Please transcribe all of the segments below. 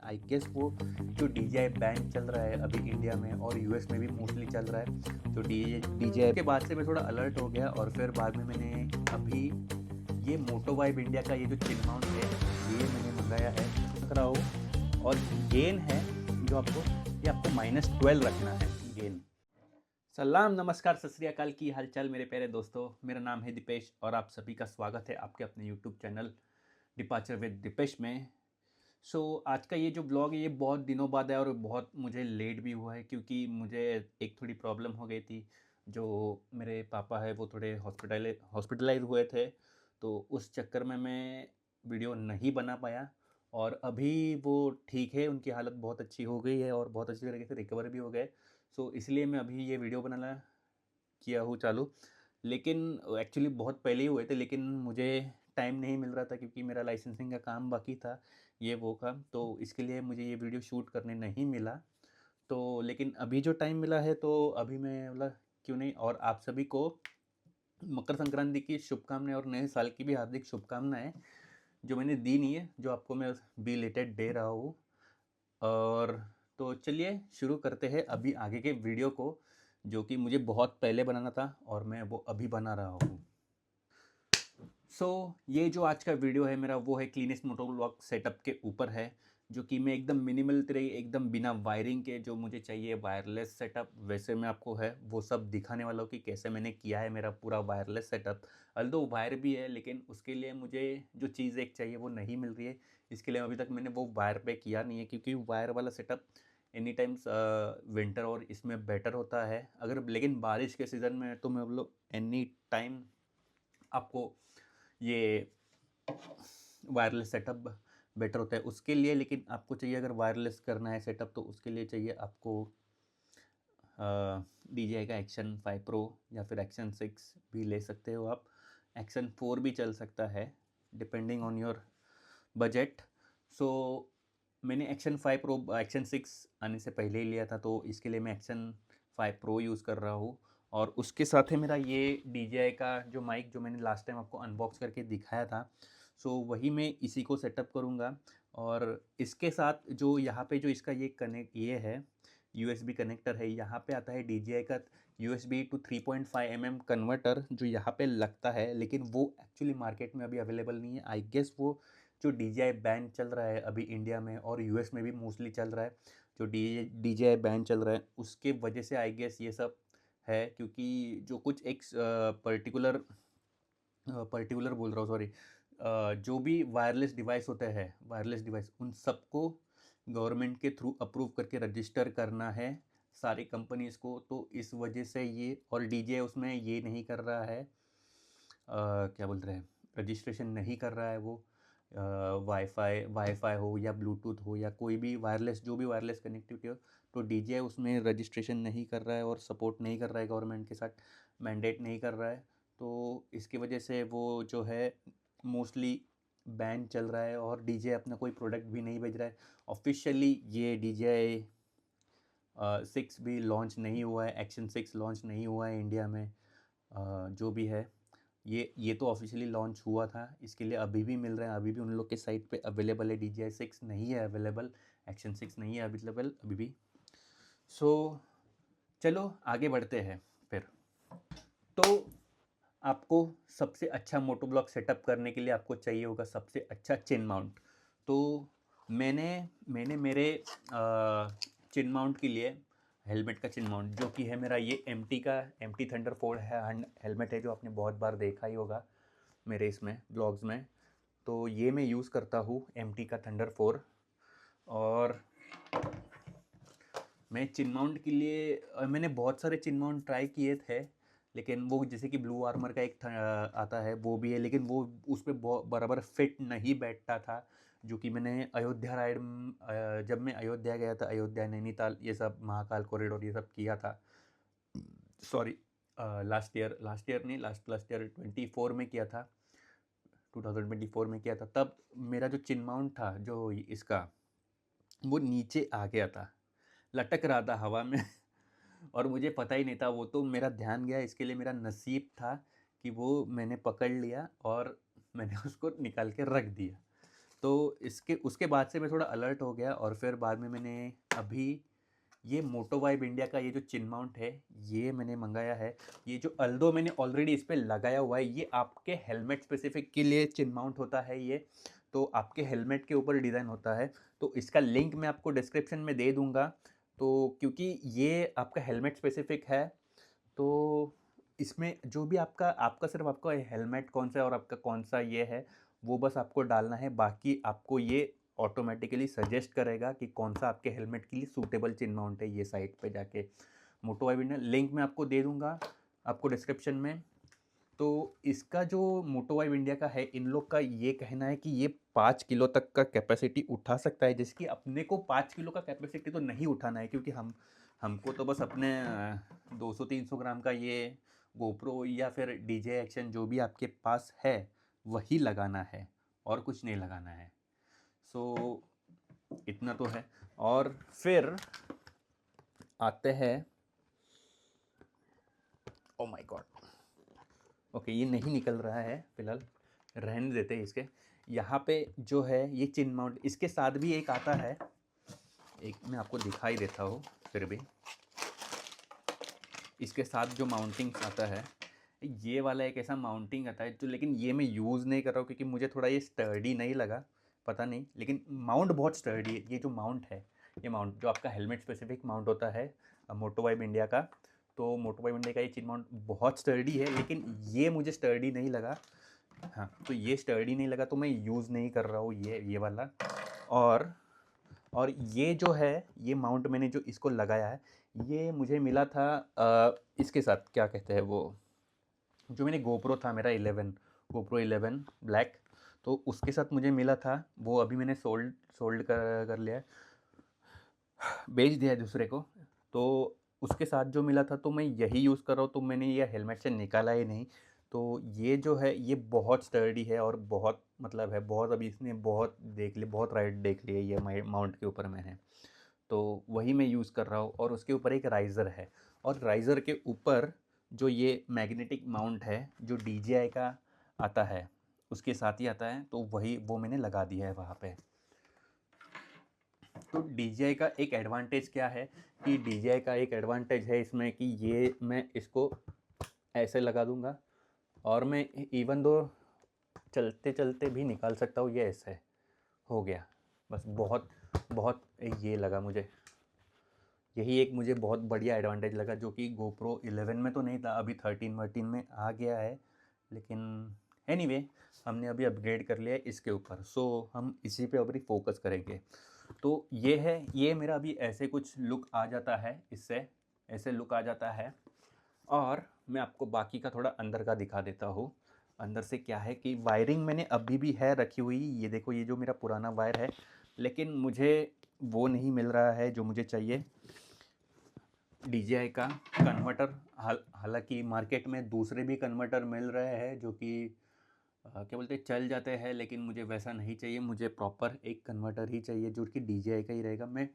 I guess वो जो DJI band चल रहा है अभी इंडिया में और यूएस में भी मोस्टली चल रहा है। तो DJI के बाद से मैं थोड़ा अलर्ट हो गया और फिर बाद में मैंने अभी ये मोटो वाइब इंडिया का ये जो चिन माउंट है ये मैंने मंगाया है। रख रहा हूँ और गेन है जो ये आपको -12 रखना है गेन। सलाम नमस्कार सत श्री अकाल, की हालचाल मेरे प्यारे दोस्तों। मेरा नाम है दीपेश और आप सभी का स्वागत है आपके अपने YouTube channel departure with Deepesh में। आज का ये जो ब्लॉग है ये बहुत दिनों बाद है और बहुत मुझे लेट भी हुआ है क्योंकि मुझे एक थोड़ी प्रॉब्लम हो गई थी। जो मेरे पापा है वो थोड़े हॉस्पिटलाइज हुए थे, तो उस चक्कर में मैं वीडियो नहीं बना पाया। और अभी वो ठीक है, उनकी हालत बहुत अच्छी हो गई है और बहुत अच्छी तरीके से रिकवर भी हो गए। इसलिए मैं अभी ये वीडियो बनाना किया हूँ चालू। लेकिन एक्चुअली बहुत पहले ही हुए थे, लेकिन मुझे टाइम नहीं मिल रहा था क्योंकि मेरा लाइसेंसिंग का काम बाकी था, ये वो का, तो इसके लिए मुझे ये वीडियो शूट करने नहीं मिला। तो लेकिन अभी जो टाइम मिला है तो अभी मैं बोला क्यों नहीं। और आप सभी को मकर संक्रांति की शुभकामनाएं और नए साल की भी हार्दिक शुभकामनाएं, जो मैंने दी नहीं है, जो आपको मैं बिलेटेड दे रहा हूँ। और तो चलिए शुरू करते हैं अभी आगे के वीडियो को, जो कि मुझे बहुत पहले बनाना था और मैं वो अभी बना रहा हूँ। ये जो आज का वीडियो है मेरा वो है क्लीनेस्ट मोटो व्लॉग सेटअप के ऊपर है, जो कि मैं एकदम मिनिमल तरीके, एकदम बिना वायरिंग के, जो मुझे चाहिए वायरलेस सेटअप वैसे मैं आपको है वो सब दिखाने वाला हूँ कि कैसे मैंने किया है मेरा पूरा वायरलेस सेटअप। अल्दो वायर भी है लेकिन उसके लिए मुझे जो चीज़ एक चाहिए वो नहीं मिल रही है। इसके लिए अभी तक मैंने वो वायर पे किया नहीं है क्योंकि वायर वाला सेटअप एनी टाइम्स विंटर और इसमें बेटर होता है। अगर लेकिन बारिश के सीज़न में तो मैं बोलो एनी टाइम आपको ये वायरलेस सेटअप बेटर होता है उसके लिए। लेकिन आपको चाहिए अगर वायरलेस करना है सेटअप तो उसके लिए चाहिए आपको DJI का एक्शन 5 प्रो या फिर एक्शन 6 भी ले सकते हो आप। एक्शन 4 भी चल सकता है डिपेंडिंग ऑन योर बजट। मैंने एक्शन 5 प्रो एक्शन 6 आने से पहले ही लिया था, तो इसके लिए मैं एक्शन 5 प्रो यूज़ कर रहा हूँ। और उसके साथ है मेरा ये DJI का जो माइक, जो मैंने लास्ट टाइम आपको अनबॉक्स करके दिखाया था। वही मैं इसी को सेटअप करूँगा। और इसके साथ जो यहाँ पे जो इसका ये है USB कनेक्टर है, यहाँ पे आता है DJI का USB टू 3.5 mm कन्वर्टर जो यहाँ पे लगता है, लेकिन वो एक्चुअली मार्केट में अभी अवेलेबल नहीं है। आई गेस वो जो DJI बैंड चल रहा है अभी इंडिया में और US में भी मोस्टली चल रहा है, जो DJI बैंड चल रहा है उसके वजह से आई गेस ये सब है। क्योंकि जो कुछ एक पर्टिकुलर बोल रहा हूँ, सॉरी, जो भी वायरलेस डिवाइस होते हैं, वायरलेस डिवाइस उन सबको गवर्नमेंट के थ्रू अप्रूव करके रजिस्टर करना है सारी कंपनीज़ को। तो इस वजह से ये, और DJI उसमें ये नहीं कर रहा है, क्या बोल रहे हैं, रजिस्ट्रेशन नहीं कर रहा है वो। वाईफाई हो या ब्लूटूथ हो या कोई भी वायरलेस, जो भी वायरलेस कनेक्टिविटी हो, तो DJI उसमें रजिस्ट्रेशन नहीं कर रहा है और सपोर्ट नहीं कर रहा है, गवर्नमेंट के साथ मैंडेट नहीं कर रहा है। तो इसकी वजह से वो जो है मोस्टली बैन चल रहा है और DJI अपना कोई प्रोडक्ट भी नहीं भेज रहा है ऑफिशियली। ये DJI 6 भी लॉन्च नहीं हुआ है, एक्शन 6 लॉन्च नहीं हुआ है इंडिया में। जो भी है ये तो ऑफिशियली लॉन्च हुआ था, इसके लिए अभी भी मिल रहा है, अभी भी उन लोग के साइट पे अवेलेबल है। DJI 6 नहीं है अवेलेबल, एक्शन 6 नहीं है अवेलेबल अभी भी। चलो आगे बढ़ते हैं फिर। तो आपको सबसे अच्छा मोटो ब्लॉक सेटअप करने के लिए आपको चाहिए होगा सबसे अच्छा चिन माउंट। तो मैंने मैंने मेरे चिन माउंट के लिए हेलमेट का चिन माउंट, जो कि है मेरा ये MT थंडरफोर्ड है हेलमेट है, जो आपने बहुत बार देखा ही होगा मेरे इसमें ब्लॉग्स में। तो ये मैं यूज़ करता हूँ MT का थंडरफोर्ड। और मैं चिन माउंट के लिए मैंने बहुत सारे चिन माउंट ट्राई किए थे, लेकिन वो जैसे कि ब्लू आर्मर का एक आता है वो भी है, लेकिन वो उस पर बहुत बराबर फिट नहीं बैठता था। जो कि मैंने अयोध्या राइड, जब मैं अयोध्या गया था, अयोध्या नैनीताल ये सब महाकाल कॉरिडोर ये सब किया था, सॉरी, लास्ट ईयर 24 में किया था, 2024 में किया था। तब मेरा जो चिन माउंट था जो इसका, वो नीचे आ गया था, लटक रहा था हवा में और मुझे पता ही नहीं था। वो तो मेरा ध्यान गया, इसके लिए मेरा नसीब था कि वो मैंने पकड़ लिया और मैंने उसको निकाल के रख दिया। तो इसके उसके बाद से मैं थोड़ा अलर्ट हो गया और फिर बाद में मैंने अभी ये मोटो वाइब इंडिया का ये जो चिन माउंट है ये मैंने मंगाया है। ये जो अल्दो मैंने ऑलरेडी इस पे लगाया हुआ है, ये आपके हेलमेट स्पेसिफिक के लिए चिन माउंट होता है ये। तो आपके हेलमेट के ऊपर डिज़ाइन होता है, तो इसका लिंक मैं आपको डिस्क्रिप्शन में दे दूँगा। तो क्योंकि ये आपका हेलमेट स्पेसिफिक है, तो इसमें जो भी आपका आपका सिर्फ आपका हेलमेट कौन सा है और आपका कौन सा ये है, वो बस आपको डालना है। बाकी आपको ये ऑटोमेटिकली सजेस्ट करेगा कि कौन सा आपके हेलमेट के लिए सूटेबल चिन माउंट है। ये साइट पे जाके मोटो वाई विंडर लिंक मैं आपको दे दूंगा आपको डिस्क्रिप्शन में। तो इसका जो मोटो वाई इंडिया का है, इन लोग का ये कहना है कि ये 5 किलो तक का कैपेसिटी उठा सकता है, जिसकी अपने को 5 किलो का कैपेसिटी तो नहीं उठाना है, क्योंकि हमको तो बस अपने 200-300 ग्राम का ये गोप्रो या फिर डीजे एक्शन जो भी आपके पास है वही लगाना है और कुछ नहीं लगाना है। सो इतना तो है। और फिर आते हैं, ओ माय गॉड, ओके ये नहीं निकल रहा है फिलहाल, रहने देते हैं इसके। यहाँ पे जो है ये चिन माउंट, इसके साथ भी एक आता है, एक मैं आपको दिखाई देता हूँ फिर भी। इसके साथ जो माउंटिंग आता है, ये वाला एक ऐसा माउंटिंग आता है जो, लेकिन ये मैं यूज़ नहीं कर रहा हूँ क्योंकि मुझे थोड़ा ये स्टर्डी नहीं लगा, पता नहीं, लेकिन माउंट बहुत स्टर्डी है। ये जो माउंट है, ये माउंट जो आपका हेलमेट स्पेसिफिक माउंट होता है मोटो वाइब इंडिया का, तो मोटो वाइब इंडिया का ये चिन माउंट बहुत स्टर्डी है, लेकिन ये मुझे स्टर्डी नहीं लगा। हाँ, तो ये स्टर्डी नहीं लगा तो मैं यूज़ नहीं कर रहा हूँ ये वाला। और ये जो है, ये माउंट मैंने जो इसको लगाया है, ये मुझे मिला था इसके साथ, क्या कहते हैं वो, जो मैंने गोप्रो था मेरा 11, गोप्रो 11 ब्लैक, तो उसके साथ मुझे मिला था वो। अभी मैंने सोल्ड कर लिया है, बेच दिया है दूसरे को। तो उसके साथ जो मिला था तो मैं यही यूज़ कर रहा हूँ, तो मैंने ये हेलमेट से निकाला ही नहीं। तो ये जो है ये बहुत स्टर्डी है और बहुत मतलब है बहुत, अभी इसने बहुत देख ली, बहुत राइड देख ली है ये माउंट के ऊपर मैंने, तो वही मैं यूज़ कर रहा हूँ। और उसके ऊपर एक राइज़र है, और राइज़र के ऊपर जो ये मैग्नेटिक माउंट है जो DJI का आता है उसके साथ ही आता है, तो वही वो मैंने लगा दिया है वहाँ पे। तो DJI का एक एडवांटेज क्या है कि DJI का एक एडवांटेज है इसमें कि ये मैं इसको ऐसे लगा दूंगा और मैं इवन दो चलते चलते भी निकाल सकता हूँ, ये ऐसे हो गया बस। बहुत बहुत ये लगा मुझे, यही एक मुझे बहुत बढ़िया एडवांटेज लगा, जो कि GoPro 11 में तो नहीं था, अभी 13-13 में आ गया है। लेकिन एनीवे हमने अभी अपग्रेड कर लिया है इसके ऊपर, सो हम इसी पे अभी फोकस करेंगे। तो ये है, ये मेरा अभी ऐसे कुछ लुक आ जाता है, इससे ऐसे लुक आ जाता है। और मैं आपको बाकी का थोड़ा अंदर का दिखा देता हूँ। अंदर से क्या है कि वायरिंग मैंने अभी भी है रखी हुई, ये देखो ये जो मेरा पुराना वायर है, लेकिन मुझे वो नहीं मिल रहा है जो मुझे चाहिए। DJI का कन्वर्टर, हालांकि मार्केट में दूसरे भी कन्वर्टर मिल रहे हैं जो कि क्या बोलते हैं चल जाते हैं, लेकिन मुझे वैसा नहीं चाहिए। मुझे प्रॉपर एक कन्वर्टर ही चाहिए जो कि DJI का ही रहेगा। मैं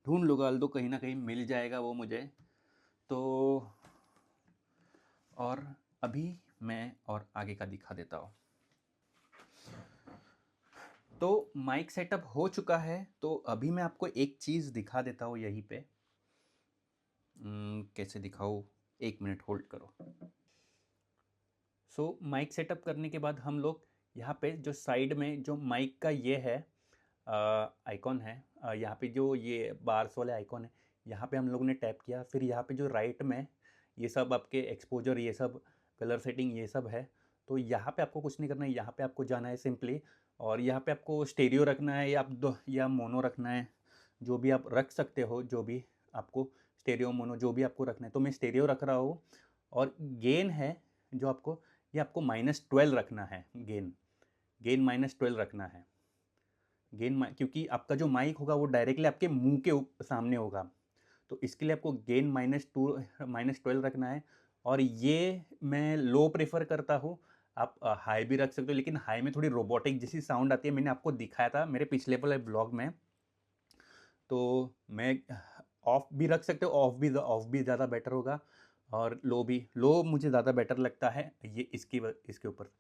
ढूंढ लूँगा, दो कहीं ना कहीं मिल जाएगा वो मुझे। तो और अभी मैं और आगे का दिखा देता हूँ। तो माइक सेटअप हो चुका है, तो अभी मैं आपको एक चीज़ दिखा देता हूँ यहीं पे। कैसे दिखाऊँ, 1 मिनट होल्ड करो। सो माइक सेटअप करने के बाद हम लोग यहाँ पे जो साइड में जो माइक का ये है आइकॉन है, यहाँ पे जो ये बार्स वाले आइकॉन है, यहाँ पे हम लोग ने टैप किया। फिर यहाँ पे जो राइट में ये सब आपके एक्सपोजर, ये सब कलर सेटिंग ये सब है, तो यहाँ पे आपको कुछ नहीं करना है। यहाँ पे आपको जाना है सिंपली, और यहाँ पे आपको स्टेरियो रखना है या आप दो या मोनो रखना है, जो भी आप रख सकते हो, जो भी आपको स्टेरियो मोनो जो भी आपको रखना है। तो मैं स्टेरियो रख रहा हूँ। और गेन है जो आपको, ये आपको -12 रखना है, गेन -12 रखना है। क्योंकि आपका जो माइक होगा वो डायरेक्टली आपके मुंह के सामने होगा, तो इसके लिए आपको गेन -12 रखना है। और ये मैं लो प्रेफर करता हूँ, आप हाई भी रख सकते हो, लेकिन हाई में थोड़ी रोबोटिक जैसी साउंड आती है, मैंने आपको दिखाया था मेरे पिछले वाले ब्लॉग में। तो मैं ऑफ भी रख सकते हो, ऑफ भी ज़्यादा बेटर होगा, और लो मुझे ज़्यादा बेटर लगता है ये इसके ऊपर।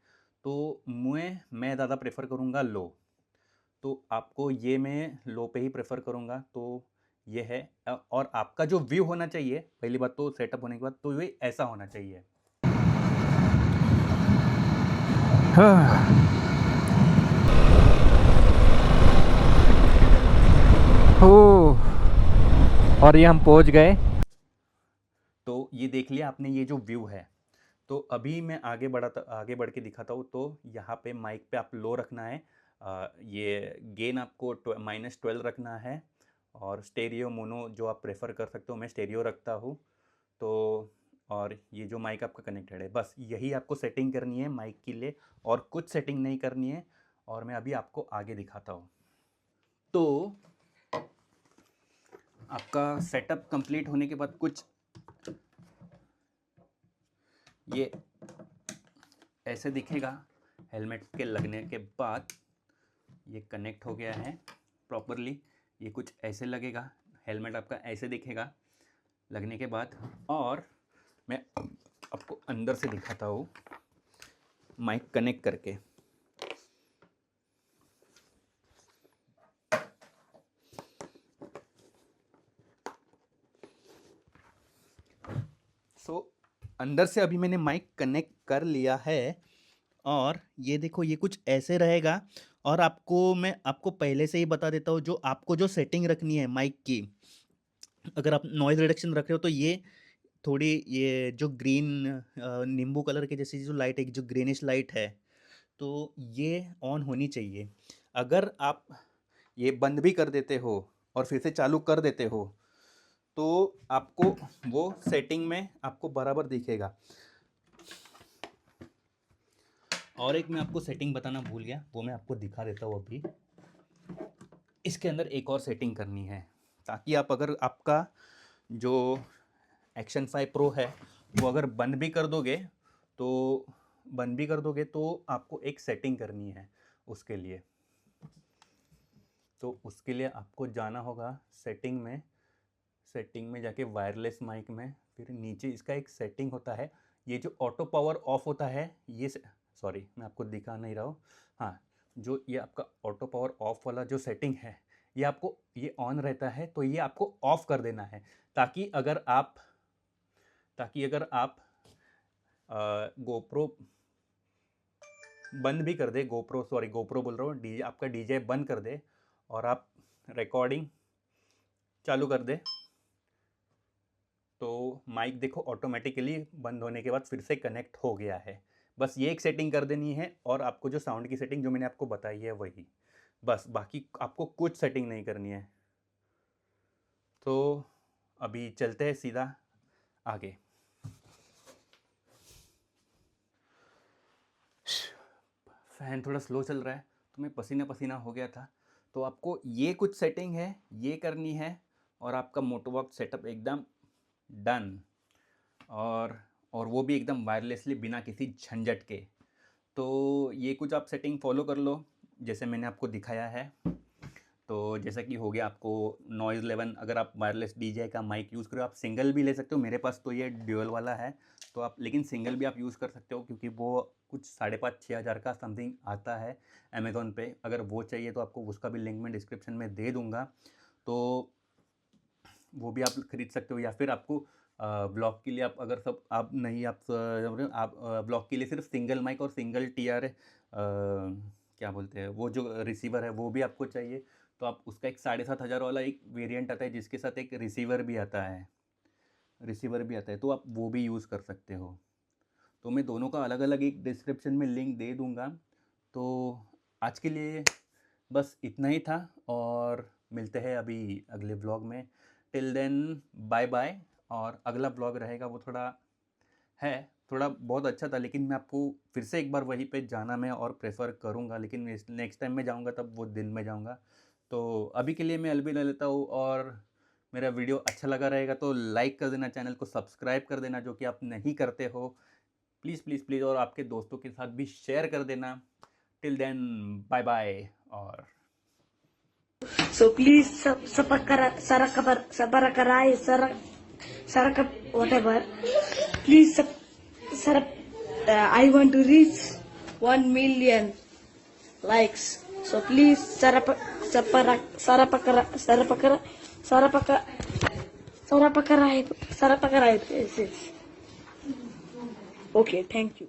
तो मैं ज़्यादा प्रेफर करूँगा लो। तो आपको ये मैं लो पे ही प्रेफर करूँगा। तो ये है और आपका जो व्यू होना चाहिए, पहली बात तो सेटअप होने के बाद तो ये ऐसा होना चाहिए। और ये हम पहुंच गए। तो ये देख लिया आपने ये जो व्यू है। तो अभी मैं आगे बढ़ के दिखाता हूँ। तो यहाँ पे माइक पे आप लो रखना है, ये गेन आपको -12 रखना है, और स्टेरियो मोनो जो आप प्रेफर कर सकते हो, मैं स्टेरियो रखता हूँ। तो और ये जो माइक आपका कनेक्टेड है, बस यही आपको सेटिंग करनी है माइक के लिए, और कुछ सेटिंग नहीं करनी है। और मैं अभी आपको आगे दिखाता हूँ। तो आपका सेटअप कंप्लीट होने के बाद कुछ ये ऐसे दिखेगा। हेलमेट के लगने के बाद ये कनेक्ट हो गया है प्रॉपरली। ये कुछ ऐसे लगेगा, हेलमेट आपका ऐसे दिखेगा लगने के बाद। और मैं आपको अंदर से दिखाता हूँ माइक कनेक्ट करके। अंदर से अभी मैंने माइक कनेक्ट कर लिया है, और ये देखो ये कुछ ऐसे रहेगा। और मैं आपको पहले से ही बता देता हूँ, जो आपको जो सेटिंग रखनी है माइक की, अगर आप नॉइज़ रिडक्शन रख रहे हो तो ये थोड़ी, ये जो ग्रीन नींबू कलर के जैसी जो लाइट है, जो ग्रीनिश लाइट है, तो ये ऑन होनी चाहिए। अगर आप ये बंद भी कर देते हो और फिर से चालू कर देते हो, तो आपको वो सेटिंग में आपको बराबर दिखेगा। और एक मैं आपको सेटिंग बताना भूल गया, वो मैं आपको दिखा देता हूँ अभी। इसके अंदर एक और सेटिंग करनी है, ताकि आप अगर आपका जो एक्शन 5 प्रो है वो अगर बंद भी कर दोगे तो आपको एक सेटिंग करनी है उसके लिए। तो उसके लिए आपको जाना होगा सेटिंग में जाके वायरलेस माइक में, फिर नीचे इसका एक सेटिंग होता है, ये जो ऑटो पावर ऑफ होता है, ये सॉरी मैं आपको दिखा नहीं रहा हूँ। हाँ, जो ये आपका ऑटो पावर ऑफ वाला जो सेटिंग है, ये आपको ये ऑन रहता है, तो ये आपको ऑफ कर देना है, ताकि अगर आप गोप्रो बंद भी कर दे, गोप्रो बोल रहा हूँ, डीजे आपका डीजे बंद कर दे और आप रिकॉर्डिंग चालू कर दे, तो माइक देखो ऑटोमेटिकली बंद होने के बाद फिर से कनेक्ट हो गया है। बस ये एक सेटिंग कर देनी है, और आपको जो साउंड की सेटिंग जो मैंने आपको बताई है वही, बस बाकी आपको कुछ सेटिंग नहीं करनी है। तो अभी चलते हैं सीधा आगे। फ़ैन थोड़ा स्लो चल रहा है तो मैं पसीना पसीना हो गया था। तो आपको ये कुछ सेटिंग है ये करनी है, और आपका मोटोवॉक्स सेटअप एकदम डन, और वो भी एकदम वायरलेसली बिना किसी झंझट के। तो ये कुछ आप सेटिंग फॉलो कर लो जैसे मैंने आपको दिखाया है। तो जैसा कि हो गया आपको नॉइज़ लेवल, अगर आप वायरलेस डीजे का माइक यूज़ करो, आप सिंगल भी ले सकते हो, मेरे पास तो ये ड्यूअल वाला है, तो आप लेकिन सिंगल भी आप यूज़ कर सकते हो, क्योंकि वो कुछ 5,500-6 हज़ार का समथिंग आता है अमेज़ॉन पे। अगर वो चाहिए तो आपको उसका भी लिंक मैं डिस्क्रिप्शन में दे दूँगा, तो वो भी आप खरीद सकते हो। या फिर आपको ब्लॉग के लिए आप अगर सब आप नहीं आप ब्लॉग के लिए सिर्फ सिंगल माइक और सिंगल टीआर क्या बोलते हैं वो जो रिसीवर है वो भी आपको चाहिए, तो आप उसका एक 7,500 वाला एक वेरिएंट आता है जिसके साथ एक रिसीवर भी आता है, तो आप वो भी यूज़ कर सकते हो। तो मैं दोनों का अलग अलग एक डिस्क्रिप्शन में लिंक दे दूँगा। तो आज के लिए बस इतना ही था, और मिलते हैं अभी अगले व्लॉग में। Till then bye bye. और अगला व्लॉग रहेगा वो थोड़ा बहुत अच्छा था, लेकिन मैं आपको फिर से एक बार वहीं पे जाना मैं और प्रेफर करूँगा, लेकिन नेक्स्ट टाइम मैं जाऊँगा तब वो दिन में जाऊँगा। तो अभी के लिए मैं अलविदा लेता हूँ, और मेरा वीडियो अच्छा लगा रहेगा तो लाइक कर देना, चैनल को सब्सक्राइब कर देना जो कि आप नहीं करते हो, प्लीज़ प्लीज़ प्लीज़, और आपके दोस्तों के साथ भी शेयर कर देना। Till then bye bye. और So please whatever. Please I want to reach 1 million likes. So please Sarapakara. Yes. Okay, thank you.